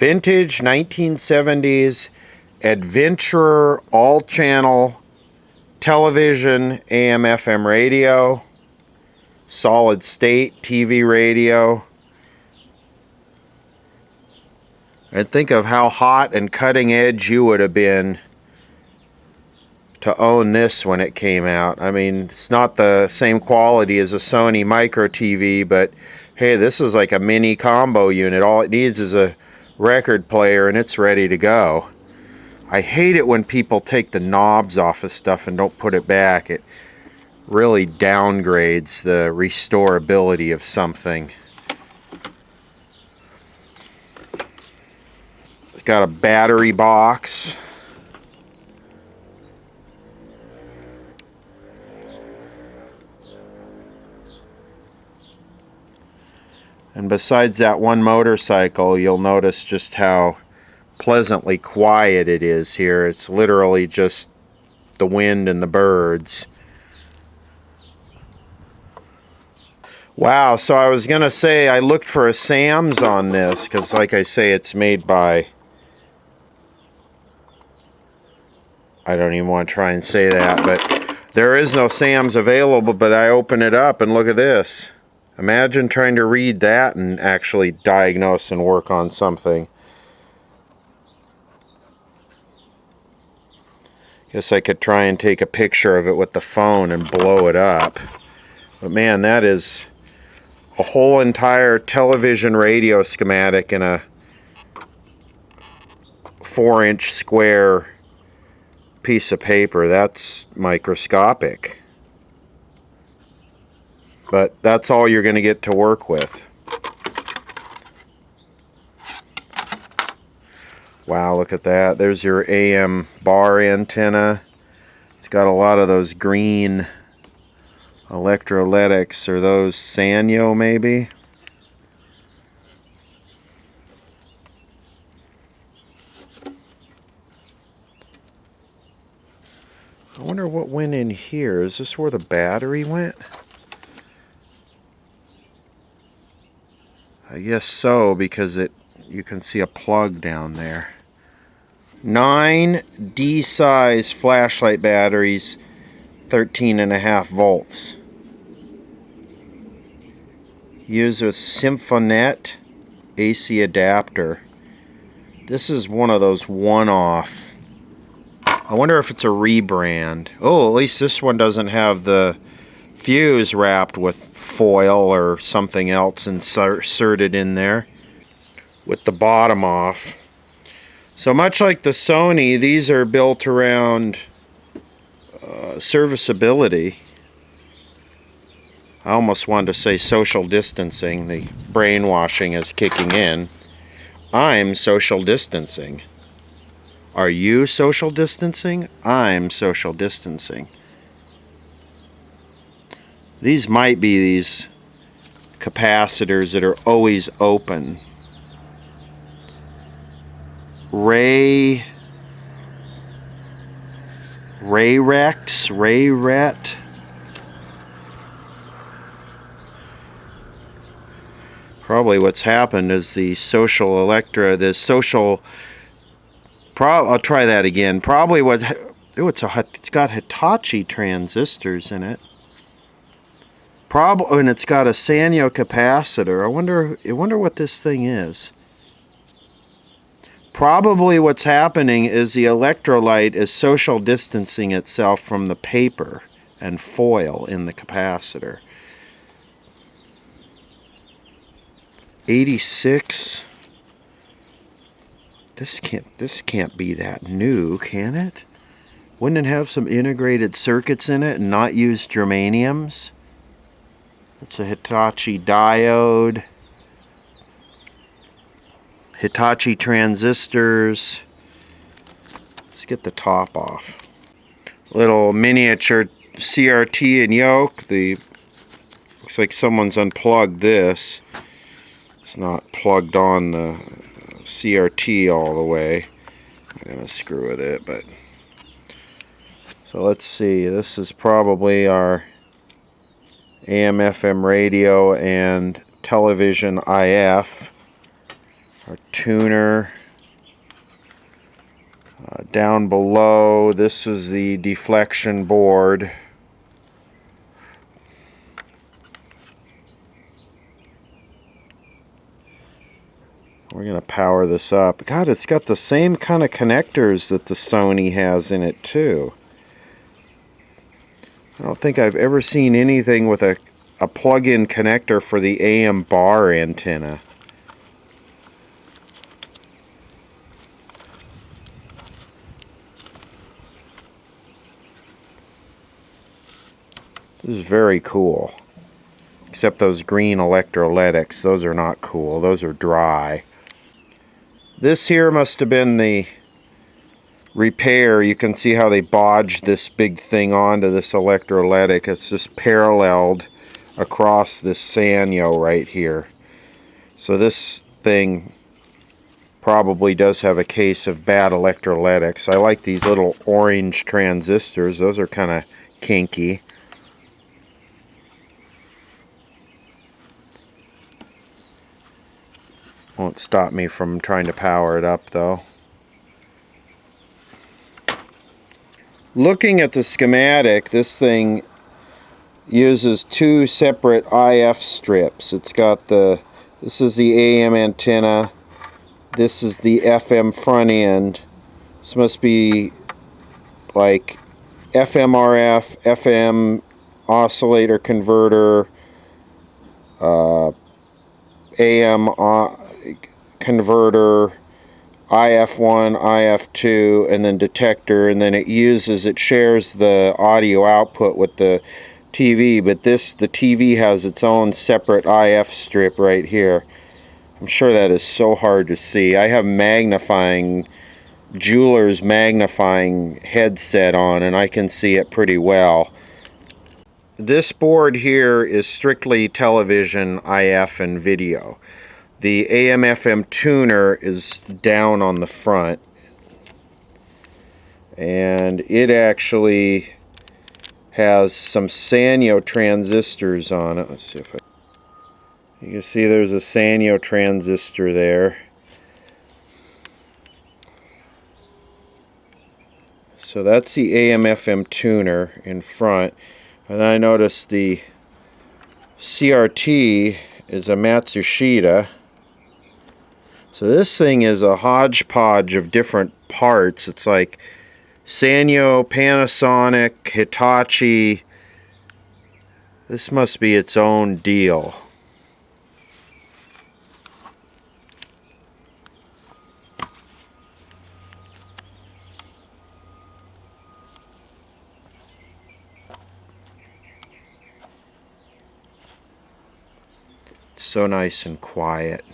Vintage 1970s adventurer all-channel television, AM FM radio, solid state TV radio. And think of how hot and cutting edge you would have been to own this when it came out. I mean, it's not the same quality as a Sony micro TV, but hey, this is like a mini combo unit. All it needs is a record player and it's ready to go. I hate it when people take the knobs off of stuff and don't put it back. It really downgrades the restorability of something. It's got a battery box. And besides that one motorcycle, you'll notice just how pleasantly quiet it is here. It's literally just the wind and the birds. Wow, so I was going to say I looked for a Sam's on this because, like I say, it's made by... I don't even want to try and say that, but there is no Sam's available, but I open it up and look at this. Imagine trying to read that and actually diagnose and work on something. Guess I could try and take a picture of it with the phone and blow it up. But man, that is a whole entire television radio schematic in a 4-inch square piece of paper. That's microscopic. But that's all you're going to get to work with. Wow, look at that. There's your AM bar antenna. It's got a lot of those green electrolytics. Or those Sanyo maybe? I wonder what went in here. Is this where the battery went? I guess so, because you can see a plug down there. 9 D-size flashlight batteries, 13.5 volts. Use a Symphonette AC adapter. This is one of those one-off. I wonder if it's a rebrand. Oh, at least this one doesn't have the fuse wrapped with foil or something else inserted in there with the bottom off. So much like the Sony, these are built around serviceability. I almost wanted to say social distancing. The brainwashing is kicking in. I'm social distancing. Are you social distancing? I'm social distancing. These might be these capacitors that are always open. Ray Ret. Probably what's happened is the social Electra, the social... I'll try that again. Probably what... Oh, it's got Hitachi transistors in it. And it's got a Sanyo capacitor. I wonder what this thing is. Probably what's happening is the electrolyte is social distancing itself from the paper and foil in the capacitor. 86. This can't be that new, can it? Wouldn't it have some integrated circuits in it and not use germaniums? It's a Hitachi diode. Hitachi transistors. Let's get the top off. Little miniature CRT and yoke. Looks like someone's unplugged this. It's not plugged on the CRT all the way. I'm gonna screw with it, but so let's see. This is probably our AM/FM radio and television IF. our tuner. Down below, this is the deflection board. We're going to power this up. God, it's got the same kind of connectors that the Sony has in it too. I don't think I've ever seen anything with a plug-in connector for the AM bar antenna. This is very cool. Except those green electrolytics, those are not cool. Those are dry. This here must have been the repair. You can see how they bodged this big thing onto this electrolytic. It's just paralleled across this sanyo right here. So this thing probably does have a case of bad electrolytics. I like these little orange transistors. Those are kind of kinky. Won't stop me from trying to power it up though. Looking at the schematic, this thing uses two separate IF strips. It's got this is the AM antenna, this is the FM front end. This must be like FMRF, FM oscillator converter, AM converter, IF1, IF2, and then detector, and then it shares the audio output with the TV, but the TV has its own separate IF strip right here. I'm sure that is so hard to see. I have jeweler's magnifying headset on, and I can see it pretty well. This board here is strictly television, IF, and video. The AM/FM tuner is down on the front, and it actually has some sanyo transistors on it. Let's see if you can see there's a sanyo transistor there. So that's the AM/FM tuner in front, and I noticed the CRT is a Matsushita. So this thing is a hodgepodge of different parts. It's like Sanyo, Panasonic, Hitachi. This must be its own deal. It's so nice and quiet.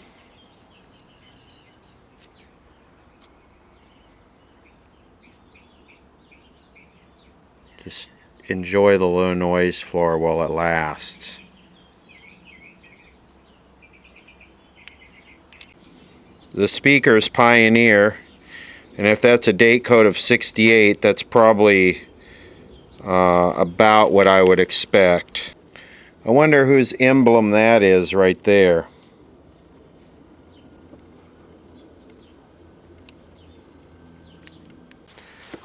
Just enjoy the low noise floor while it lasts. The speaker is Pioneer, and if that's a date code of 68, that's probably about what I would expect. I wonder whose emblem that is right there.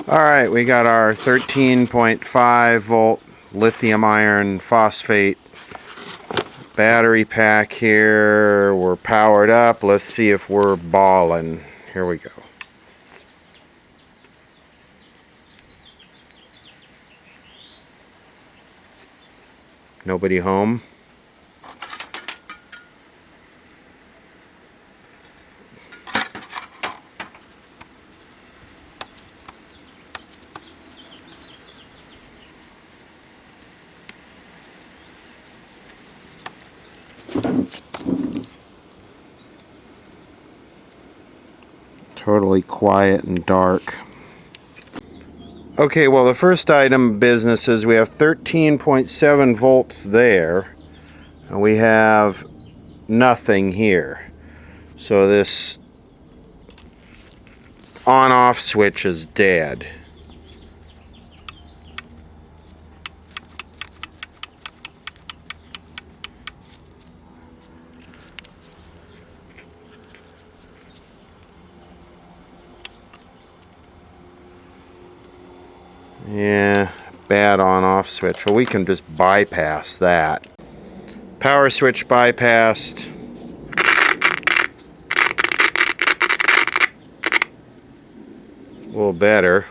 Alright, we got our 13.5 volt lithium iron phosphate battery pack here. We're powered up. Let's see if we're balling. Here we go. Nobody home? Totally quiet and dark. Okay, well, the first item of business is we have 13.7 volts there, and we have nothing here. So this on-off switch is dead. Yeah, bad on-off switch. Well, we can just bypass that. Power switch bypassed. A little better.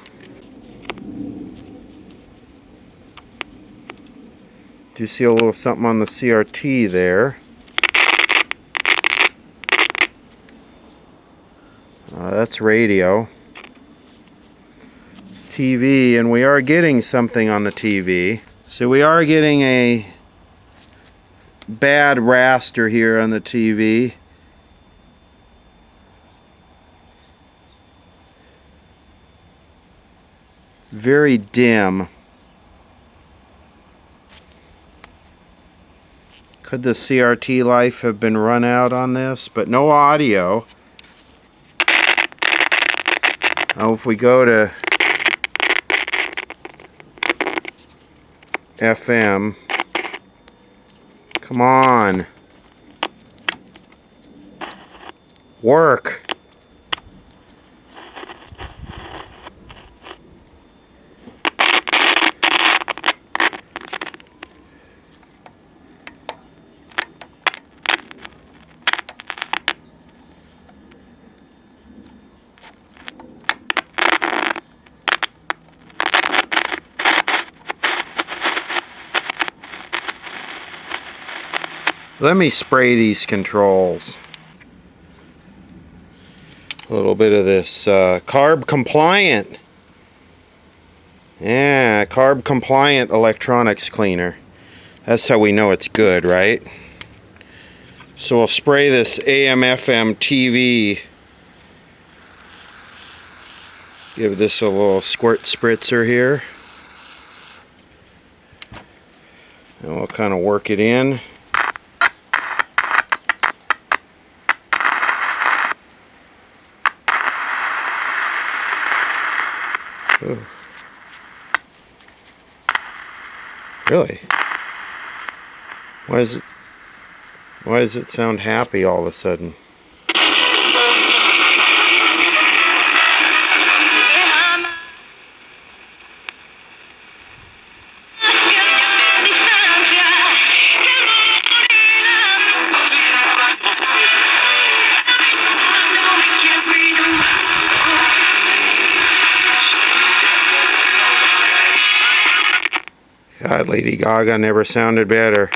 Do you see a little something on the CRT there? That's radio. It's TV, and we are getting something on the TV. So we are getting a bad raster here on the TV. Very dim. Could the CRT life have been run out on this? But no audio. Oh, if we go to FM, come on, work. Let me spray these controls. A little bit of this carb compliant. Yeah, carb compliant electronics cleaner. That's how we know it's good, right? So we'll spray this AM/FM TV. Give this a little squirt spritzer here. And we'll kind of work it in. Ooh. Really? Why does it sound happy all of a sudden? God, Lady Gaga never sounded better.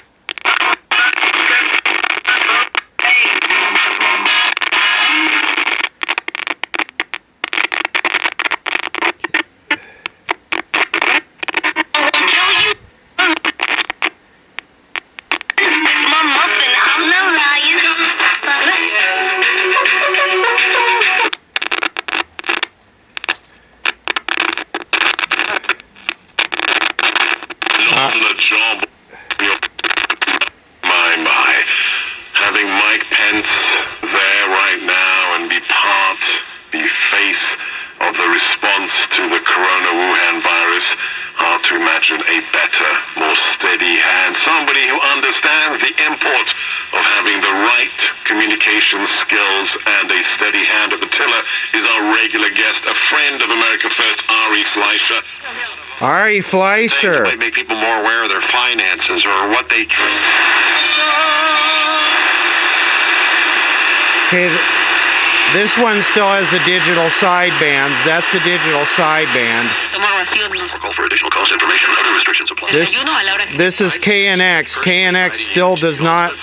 Having Mike Pence there right now and be part, the face of the response to the corona Wuhan virus, hard to imagine a better, more steady hand. Somebody who understands the import of having the right communication skills and a steady hand at the tiller is our regular guest, a friend of America First, Ari Fleischer. Ari Fleischer. Might make people more aware of their finances or what they trust. Okay, this one still has a digital sidebands. That's a digital sideband. For additional cost information, other restrictions apply. This is KNX. KNX still does not.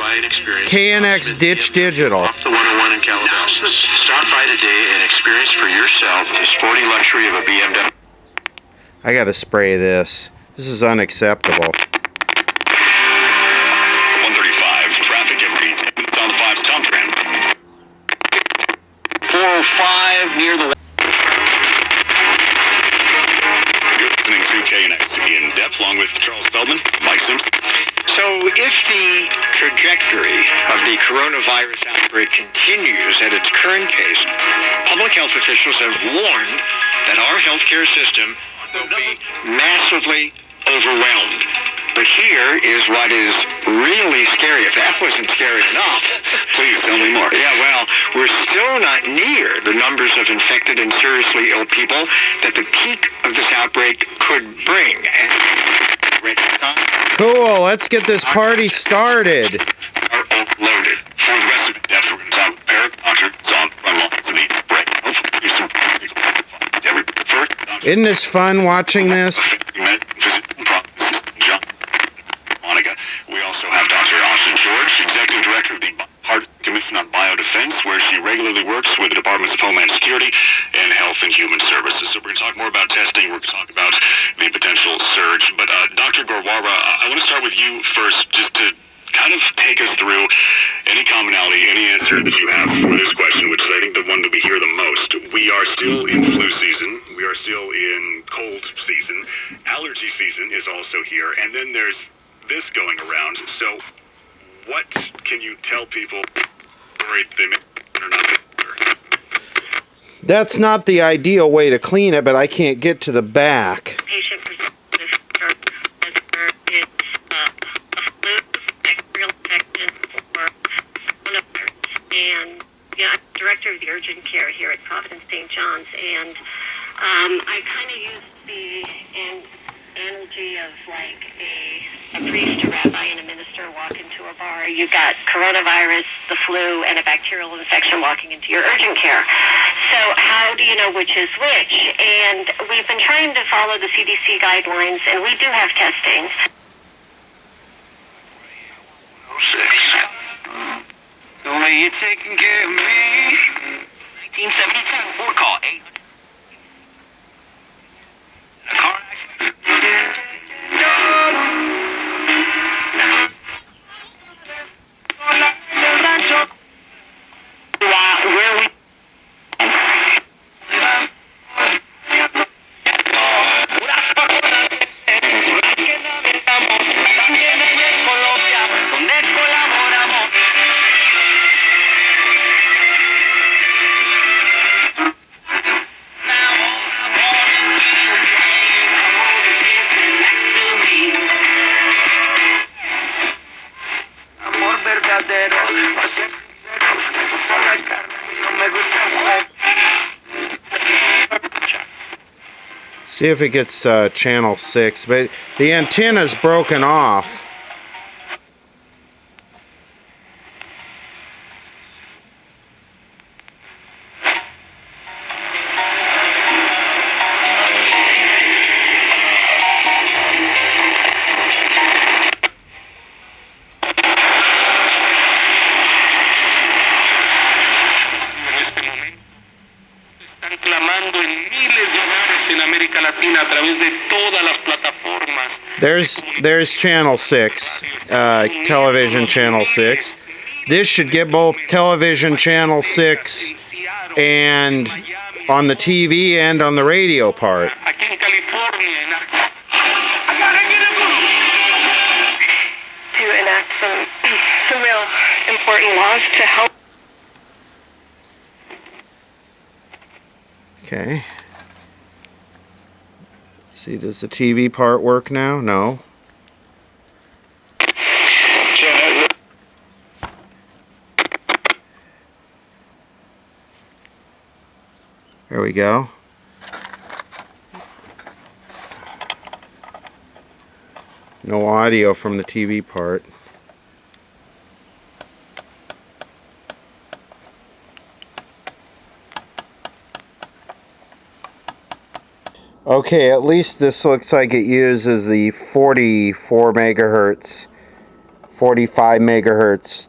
KNX ditch digital. The 101 in Calabasas. Stop by today and experience for yourself the sporting luxury of a BMW. I gotta spray this. This is unacceptable. 135, traffic every 10 minutes on the 5's Tom Tram. 405 near the... You're listening to KNX in depth, along with Charles Feldman, Mike Simpson. So if the trajectory of the coronavirus outbreak continues at its current pace, public health officials have warned that our healthcare system will be massively overwhelmed. But here is what is really scary. If that wasn't scary enough, Please tell me more. yeah, well, we're still not near the numbers of infected and seriously ill people that the peak of this outbreak could bring. And Cool, let's get this party started. Are overloaded. For the rest of the depth, we're going to talk with Eric Doctor on the front lines of the break. Hopefully, some every first. Isn't this fun watching this? Monica. We also have Dr. Austin George, Executive Director of the Hart Commission on Biodefense, where she regularly works with the Departments of Homeland Security and Health and Human Services. So we're going to talk more about testing. We're going to talk about the potential surge. But Dr. Gorwara, I want to start with you first, just to kind of take us through any commonality, any answer that you have for this question, which is, I think, the one that we hear the most. We are still in flu season. We are still in cold season. Allergy season is also here. And then there's this going around. So what can you tell people worried they may or not? That's not the ideal way to clean it, but I can't get to the back. Patient presented with whether it's a flu, bacterial infection, or coronavirus. And yeah, I'm director of the urgent care here at Providence St. John's, and I kind of use the analogy of like a priest, a rabbi, and a minister walk into a bar. You've got coronavirus, the flu, and a bacterial infection walking into your urgent care. So how do you know which is which? And we've been trying to follow the CDC guidelines, and we do have testing. the way you're taking care of me. 1972, or call 800. A car accident. Where we See if it gets channel 6, but the antenna's broken off. There's channel 6, television channel 6. This should get both television channel 6 and on the TV and on the radio part. To enact some real important laws to help. Okay. Let's see, does the TV part work now? No. There we go. No audio from the TV part. Okay, at least this looks like it uses the 44 megahertz, 45 megahertz,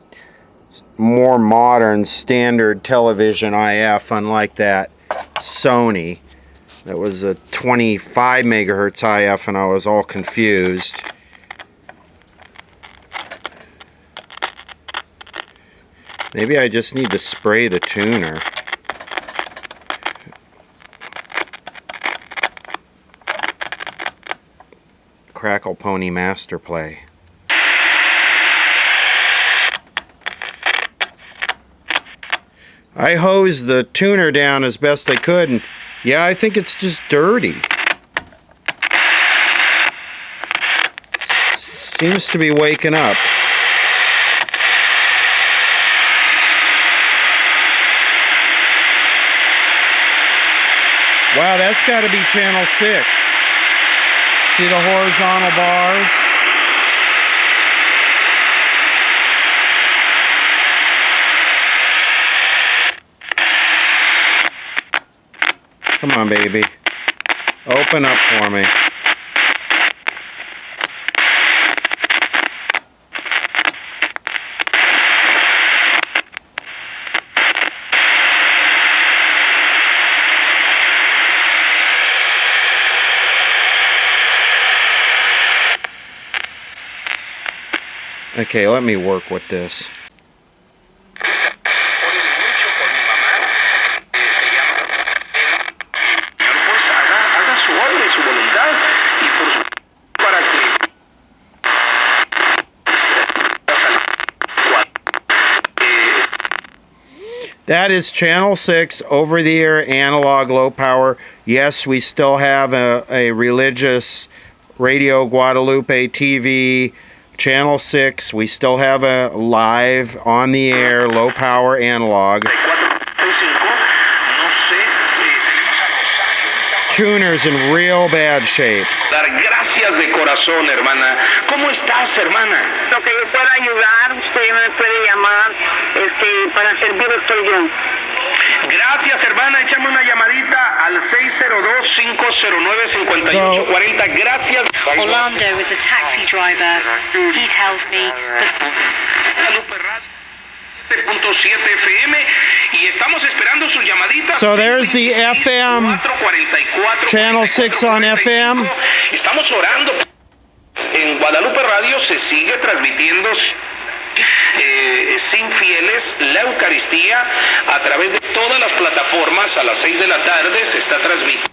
more modern standard television IF, unlike that Sony. That was a 25 megahertz IF and I was all confused. Maybe I just need to spray the tuner. Crackle Pony Master Play. I hosed the tuner down as best I could, and yeah, I think it's just dirty. Seems to be waking up. Wow, that's got to be channel 6. See the horizontal bars? Come on, baby. Open up for me. Okay, let me work with this. That is channel 6 over-the-air analog low power. Yes, we still have a religious Radio Guadalupe TV channel 6. We still have a live on the air low power analog. Tuner's in real bad shape. Gracias de corazón, hermana. ¿Cómo estás, hermana? Lo que yo pueda ayudar, usted me puede llamar, para servir estoy yo. Gracias, hermana. Échame una llamadita al 602-509-5840. Gracias. Orlando is a taxi driver. He tells me FM y estamos esperando sus llamaditas. So there's the FM, channel 6 on FM. Estamos orando. En Guadalupe Radio se sigue transmitiendo sin fieles la Eucaristía a través de todas las plataformas. A las 6 de la tarde se está transmitiendo.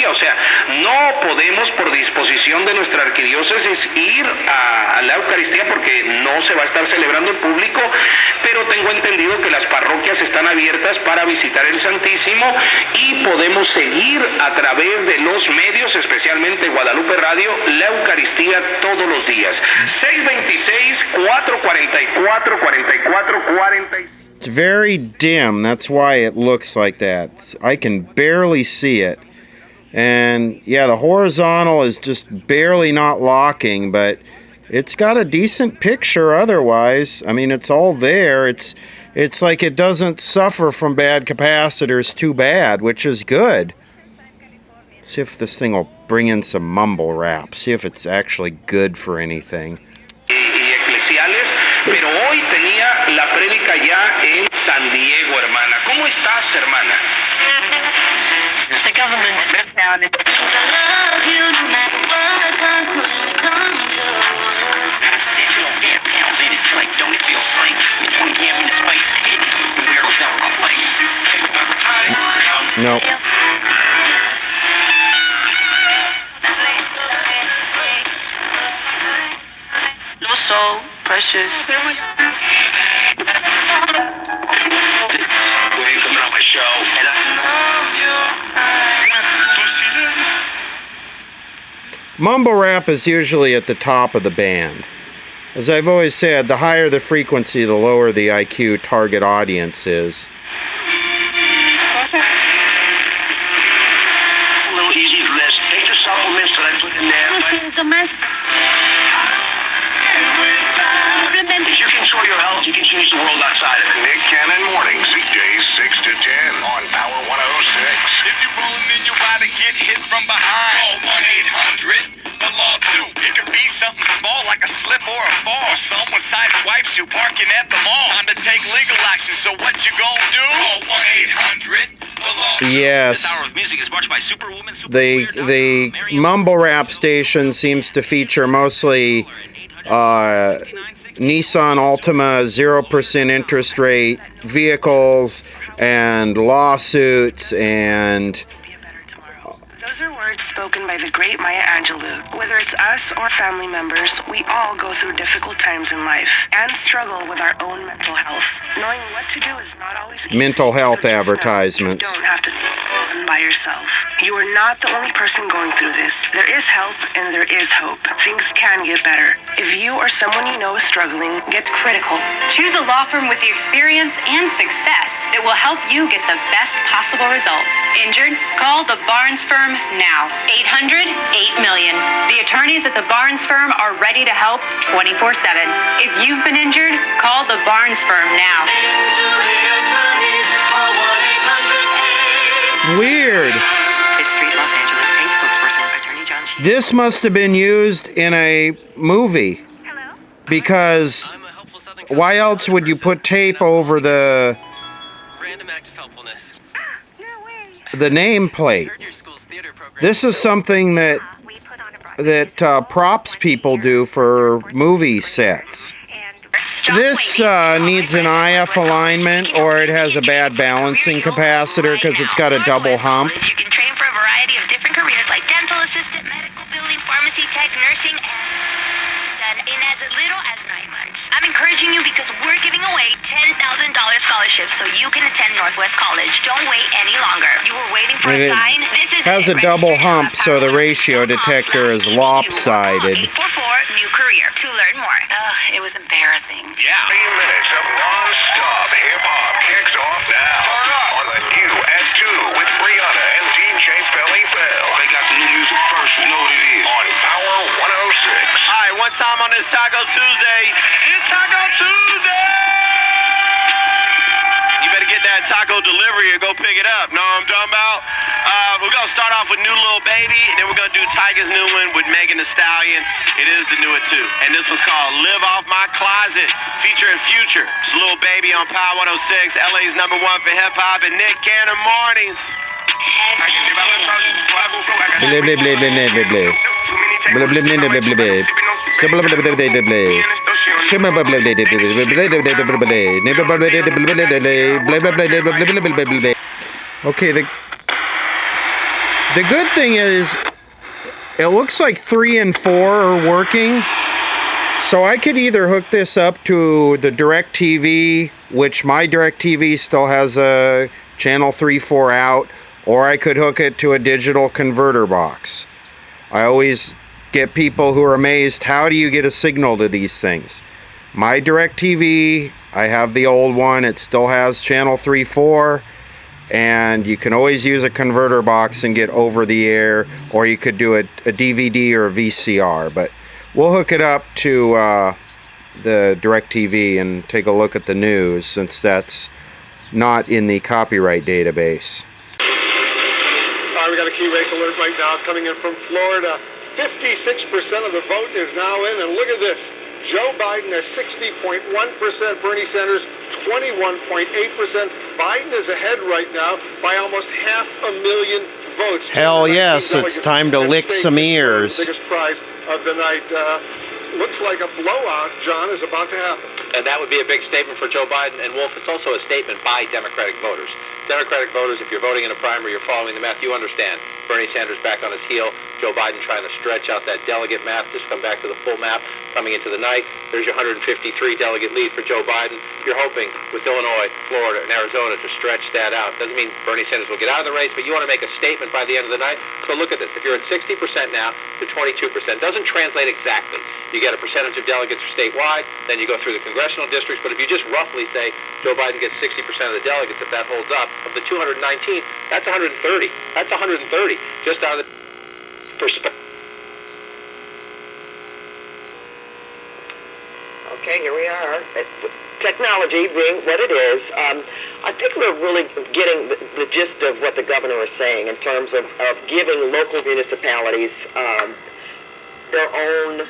O sea, no podemos por disposición de nuestra arquidiócesis ir a la Eucaristía porque no se va a estar celebrando en público, pero tengo entendido que las parroquias están abiertas para visitar el Santísimo y podemos seguir a través de los medios, especialmente Guadalupe Radio, la Eucaristía todos los días. 626-444-4445. It's very dim. That's why it looks like that. I can barely see it. And yeah, the horizontal is just barely not locking, but it's got a decent picture otherwise. I mean, it's all there. It's like it doesn't suffer from bad capacitors too bad, which is good. See if this thing will bring in some mumble rap. See if it's actually good for anything. Pero hoy tenía la prédica ya en San Diego, hermana. ¿Cómo estás, hermana? the government down. Don't it feel safe? Between him and the space, it's weirdos out my face. Nope. You're so precious. Mumble rap is usually at the top of the band. As I've always said, the higher the frequency, the lower the IQ target audience is. A little easy for this. Take the supplements that I put in there. Listen, Tomás. If you control your health, you can change the world outside of it. Nick Cannon Mornings, weekdays 6 to 10 on Power 106. If you're rolling in your ride and get hit from behind, call 1-800-THE-LAW 2. It could be something small like a slip or a fall. Or someone sideswipes you parking at the mall. Time to take legal action, so what you gonna do? Call 1-800-THE-LAW 2. Yes. The mumble rap station seems to feature mostly Nissan Altima 0% interest rate vehicles and lawsuits and Those are words spoken by the great Maya Angelou. Whether it's us or family members, we all go through difficult times in life and struggle with our own mental health. Knowing what to do is not always easy. mental health So just know advertisements. You don't have to by yourself. You are not the only person going through this. There is help and there is hope. Things can get better. If you or someone you know is struggling, It's critical. Choose a law firm with the experience and success that will help you get the best possible result. Injured? Call the Barnes Firm now. 800-8-million. The attorneys at the Barnes Firm are ready to help 24/7. If you've been injured, call the Barnes Firm now. Weird. Fifth Street, Los Angeles. Paid spokesperson, Attorney John Sheen. This must have been used in a movie. Because why else would you put tape over the nameplate? This is something that props people do for movie sets. This needs an IF alignment, or it has a bad balancing capacitor because it's got a double hump. You can train for a variety of different careers like dental assistant, medical billing, pharmacy tech, nursing, and done in as little as 9 months. I'm encouraging you because we're giving away $10,000 scholarships so you can attend Northwest College. Don't wait any longer. You were waiting for a sign. This is has a double hump, so the ratio detector is lopsided. 844 new career to learn more. Ugh, it was embarrassing. Yeah. 3 minutes of non-stop hip-hop kicks off now on the new at 2 with Brianna and DJ Felly Bell. They got the new music first, you know what it is. On Power 106. All right, one time on this Taco Tuesday. It's Taco Tuesday! You better get that taco delivery or go pick it up. Know what I'm talking about? We're going to start off with New Little Baby, and then we're going to do Tyga's new one with Megan Thee Stallion. It is the new at 2. And this was called Live Off My Closet, featuring Future. It's Little Baby on Power 106, LA's #1 for hip-hop, and Nick Cannon Mornings. Blah, blah, blah, blah, blah, blah. Blah, blah, blah, blah, blah, blah. So blah, blah, blah, blah, blah, blah. So blah, blah, blah, blah, blah, blah, blah, blah, blah, blah, blah, blah. Okay, the good thing is it looks like 3 and 4 are working. So I could either hook this up to the DirecTV, which my DirecTV still has a channel 3-4 out, or I could hook it to a digital converter box. I always get people who are amazed, how do you get a signal to these things? My DirecTV, I have the old one, it still has channel 3-4, and you can always use a converter box and get over the air, or you could do a DVD or a VCR, but we'll hook it up to the DirecTV and take a look at the news, since that's not in the copyright database. We got a key race alert right now coming in from Florida. 56% of the vote is now in, and look at this. Joe Biden has 60.1%, Bernie Sanders 21.8%. Biden is ahead right now by almost 500,000 votes. Hell yes, it's time to lick some ears. The biggest prize of the night. Looks like a blowout, John, is about to happen. And that would be a big statement for Joe Biden. And Wolf, it's also a statement by Democratic voters. Democratic voters, if you're voting in a primary, you're following the math, you understand. Bernie Sanders back on his heel. Joe Biden trying to stretch out that delegate math. Just come back to the full map coming into the night. There's your 153 delegate lead for Joe Biden. You're hoping with Illinois, Florida, and Arizona to stretch that out. Doesn't mean Bernie Sanders will get out of the race, but you want to make a statement by the end of the night. So look at this. If you're at 60% now to 22%, doesn't translate exactly. You get a percentage of delegates statewide, then you go through the congressional districts, but if you just roughly say Joe Biden gets 60% of the delegates, if that holds up, of the 219, that's 130. That's 130, just out of the perspective. Okay, here we are. Technology being what it is, I think we're really getting the gist of what the governor is saying in terms of giving local municipalities their own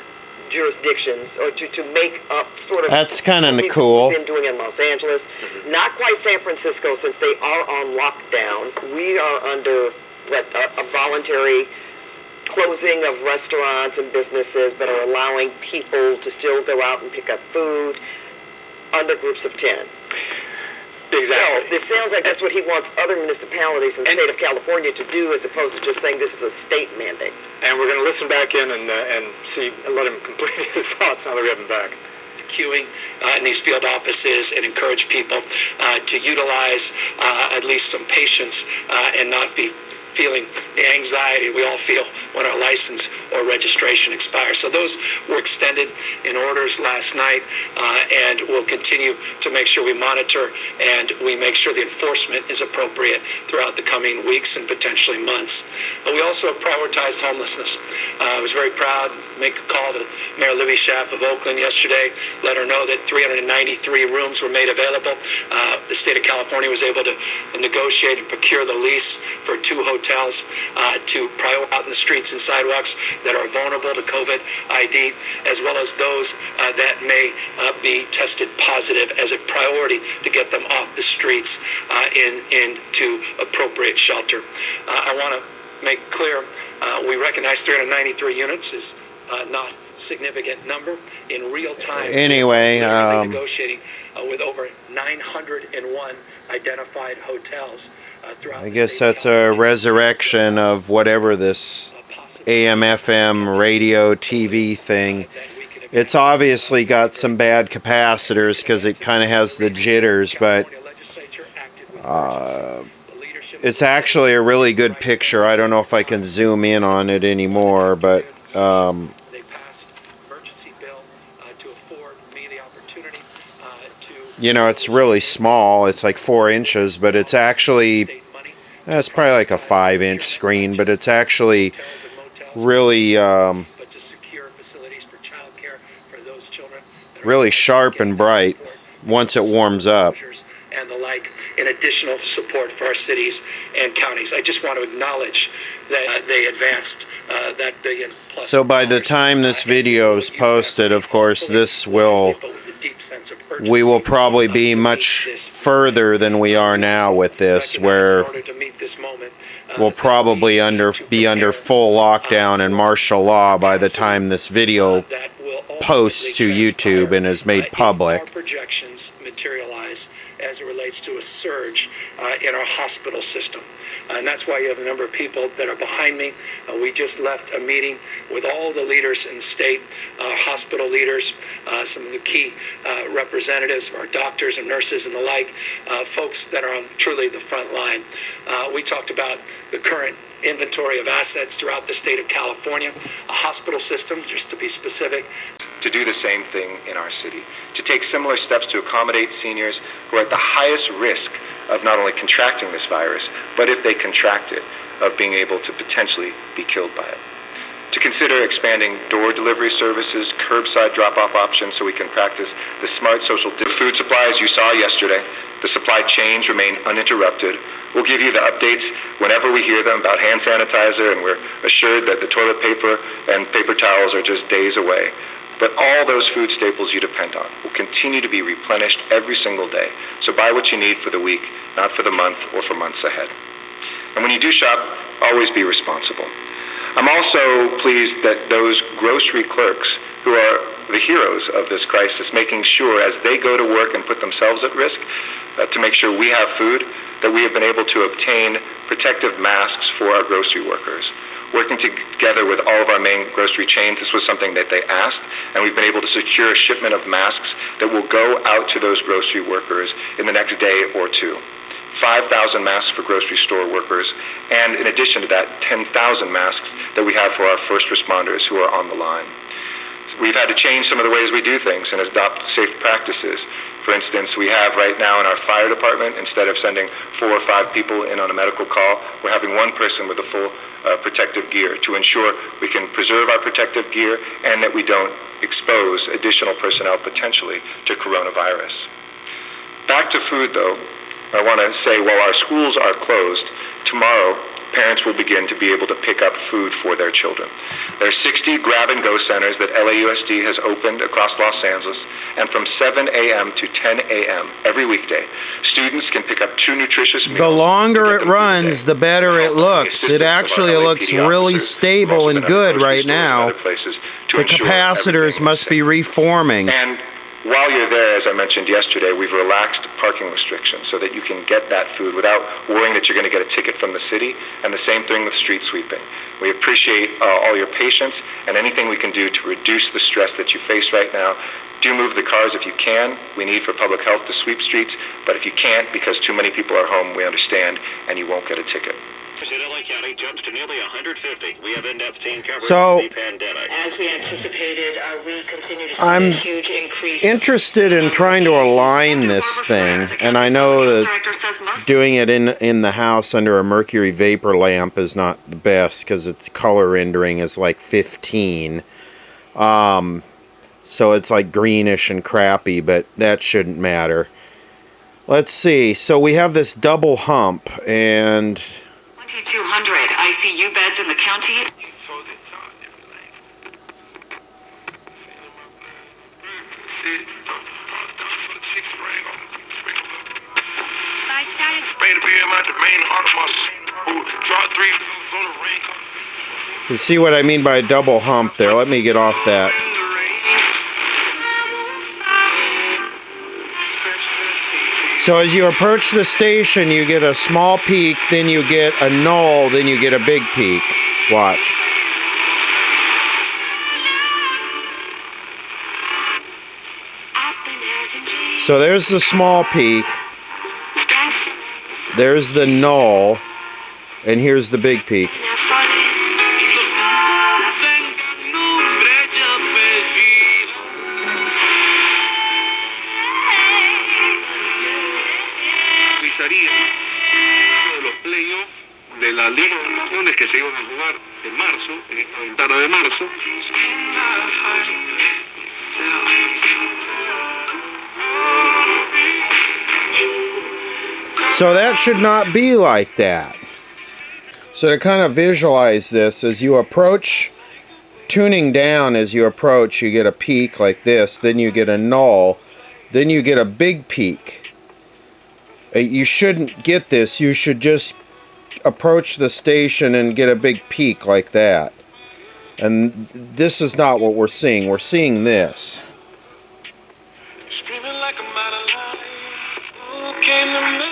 jurisdictions, or to make up sort of. That's kind of what cool. We've been doing in Los Angeles, not quite San Francisco, since they are on lockdown. We are under a voluntary closing of restaurants and businesses, but are allowing people to still go out and pick up food under groups of 10. Exactly. So this sounds like that's what he wants other municipalities in the state of California to do, as opposed to just saying this is a state mandate. And we're going to listen back in and see and let him complete his thoughts now that we have him back. Queuing in these field offices and encourage people to utilize at least some patience and not be feeling the anxiety we all feel when our license or registration expires. So those were extended in orders last night, and we'll continue to make sure we monitor and we make sure the enforcement is appropriate throughout the coming weeks and potentially months. We also prioritized homelessness. I was very proud to make a call to Mayor Libby Schaaf of Oakland yesterday, let her know that 393 rooms were made available. The state of California was able to negotiate and procure the lease for 2 hotels to prioritize out in the streets and sidewalks that are vulnerable to COVID ID, as well as those that may be tested positive, as a priority to get them off the streets into appropriate shelter. I want to make clear we recognize 393 units is not significant number in real time. Anyway, negotiating with over 901 identified hotels throughout. I guess that's a resurrection of whatever this AM/FM radio TV thing. It's obviously got some bad capacitors because it kind of has the jitters, but it's actually a really good picture. I don't know if I can zoom in on it anymore, but you know, it's really small. It's like 4 inches, but it's actually, it's probably like a 5-inch screen, but it's actually really really sharp and bright once it warms up. And the like, in additional support for our cities and counties. I just want to acknowledge that they advanced that $1 billion plus. So by the time this video is posted, of course, we will probably be much further than we are now with this, where we'll probably be under full lockdown and martial law by the time this video posts to YouTube and is made public. Our projections materialize as it relates to a surge in our hospital system. And that's why you have a number of people that are behind me. We just left a meeting with all the leaders in the state, hospital leaders, some of the key representatives, our doctors and nurses and the like, folks that are on truly the front line. We talked about the current inventory of assets throughout the state of California, a hospital system, just to be specific. To do the same thing in our city, to take similar steps to accommodate seniors who are at the highest risk of not only contracting this virus, but if they contract it, of being able to potentially be killed by it. To consider expanding door delivery services, curbside drop-off options so we can practice the smart social food supplies you saw yesterday. The supply chains remain uninterrupted. We'll give you the updates whenever we hear them about hand sanitizer, and we're assured that the toilet paper and paper towels are just days away. But all those food staples you depend on will continue to be replenished every single day. So buy what you need for the week, not for the month or for months ahead. And when you do shop, always be responsible. I'm also pleased that those grocery clerks who are the heroes of this crisis, making sure as they go to work and put themselves at risk to make sure we have food, that we have been able to obtain protective masks for our grocery workers. Working together with all of our main grocery chains, this was something that they asked, and we've been able to secure a shipment of masks that will go out to those grocery workers in the next day or two. 5,000 masks for grocery store workers, and in addition to that, 10,000 masks that we have for our first responders who are on the line. We've had to change some of the ways we do things and adopt safe practices. For instance, we have right now in our fire department, instead of sending 4 or 5 people in on a medical call, we're having 1 person with the full protective gear to ensure we can preserve our protective gear and that we don't expose additional personnel potentially to coronavirus. Back to food though, I want to say while our schools are closed, tomorrow parents will begin to be able to pick up food for their children. There are 60 grab-and-go centers that LAUSD has opened across Los Angeles, and from 7 a.m. to 10 a.m. every weekday, students can pick up 2 nutritious meals. The longer it runs, the better it looks. It actually looks really stable and good right now. The capacitors must be reforming. And while you're there, as I mentioned yesterday, we've relaxed parking restrictions so that you can get that food without worrying that you're going to get a ticket from the city, and the same thing with street sweeping. We appreciate all your patience and anything we can do to reduce the stress that you face right now. Do move the cars if you can. We need for public health to sweep streets, but if you can't because too many people are home, we understand, and you won't get a ticket. in LA County jumps to nearly 150. We have in-depth team coverage So, of the pandemic. As we anticipated, we continue to see I'm a huge increase. interested in trying to align this thing, and I know that doing it in the house under a mercury vapor lamp is not the best because its color rendering is like 15. So it's like greenish and crappy, but that shouldn't matter. Let's see. So we have this double hump, and 2,200 ICU beds in the county. you see what I mean by a double hump there. Let me get off that. So as you approach the station, you get a small peak, then you get a null, then you get a big peak. Watch. So there's the small peak, there's the null, and here's the big peak. De los playoffs de la Liga de Naciones que se iban a jugar en marzo, en esta ventana de marzo. So that should not be like that. So to kind of visualize this, as you approach, tuning down as you approach, you get a peak like this, then you get a null, then you get a big peak. You shouldn't get this. You should just approach the station and get a big peak like that. And this is not what we're seeing. We're seeing this. Streaming like a mile line. Who came to make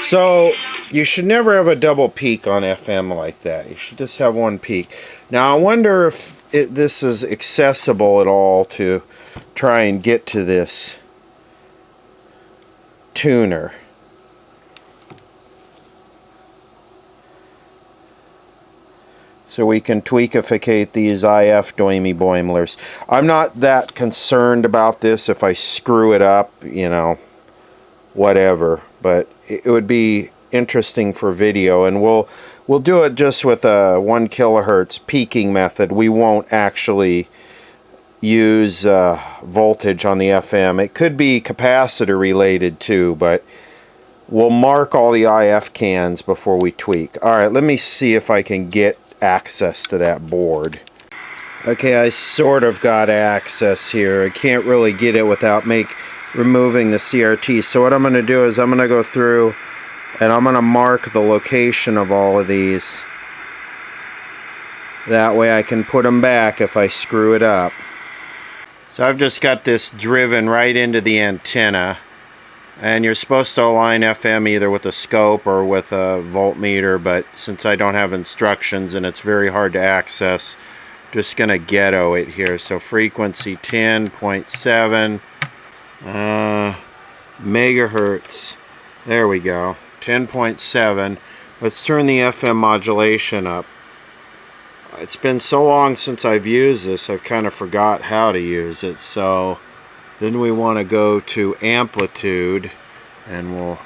So you should never have a double peak on FM like that. You should just have one peak. Now I wonder if this is accessible at all to try and get to this tuner. So we can tweakificate these IF doimy boimlers. I'm not that concerned about this. If I screw it up, you know, whatever. But it would be interesting for video, and we'll do it just with a 1 kilohertz peaking method. We won't actually use voltage on the FM. It could be capacitor related too, but we'll mark all the IF cans before we tweak. Alright, let me see if I can get access to that board. Okay, I sort of got access here. I can't really get it without removing the CRT. So what I'm going to do is I'm going to go through and I'm going to mark the location of all of these. That way I can put them back if I screw it up. So I've just got this driven right into the antenna, and you're supposed to align FM either with a scope or with a voltmeter, but since I don't have instructions and it's very hard to access, just going to ghetto it here. So frequency 10.7 megahertz. There we go. 10.7. Let's turn the FM modulation up. It's been so long since I've used this, I've kind of forgot how to use it. So then we want to go to amplitude, and we'll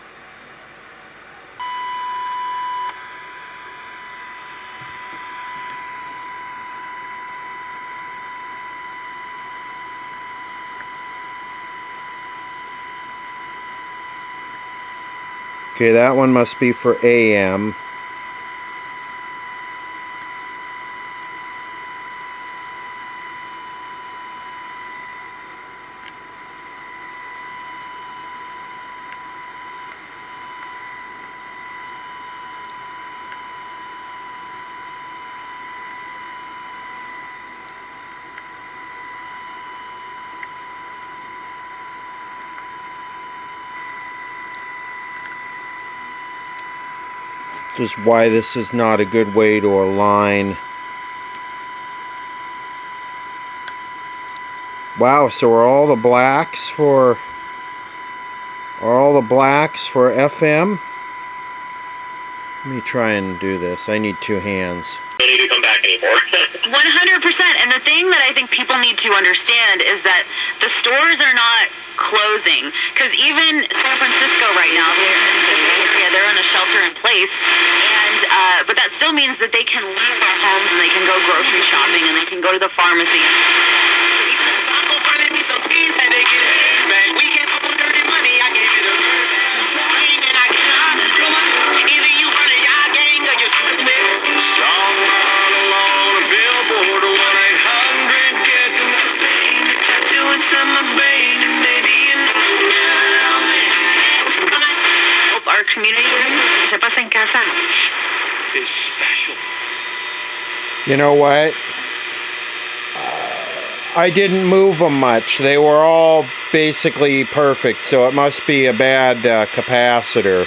okay, that one must be for AM. Which is why this is not a good way to align. Wow, so are all the blacks for FM? Let me try and do this. I need two hands. Don't need to come back anymore. 100%. And the thing that I think people need to understand is that the stores are not closing. Because even San Francisco right now, they're in a shelter in place. And but that still means that they can leave their homes and they can go grocery shopping and they can go to the pharmacy. Our community se pasa en casa Is special. You know what? I didn't move them much. They were all basically perfect, so it must be a bad capacitor.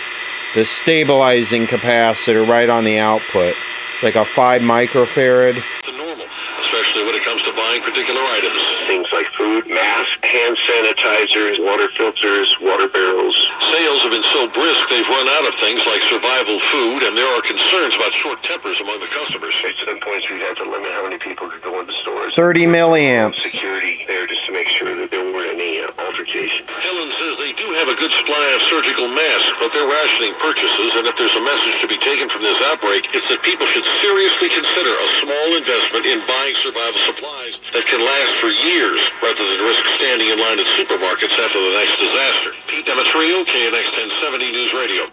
The stabilizing capacitor right on the output. It's like a 5 microfarad. To normal, especially when it comes to buying particular items. Things like food, masks, hand sanitizers, water filters, water barrels. Sales have been so brisk they've run out of things like survival food, and there are concerns about short tempers among the customers. At some points we had to limit how many people could go into stores. 30 milliamps. Security there just to make sure that there weren't any altercations. Helen says they do have a good supply of surgical masks, but they're rationing purchases, and if there's a message to be taken from this outbreak, it's that people should seriously consider a small investment in buying survival supplies that can last for years, rather than risk standing in line at supermarkets after the next disaster. Pete Demetrio, KNX 1070 News Radio.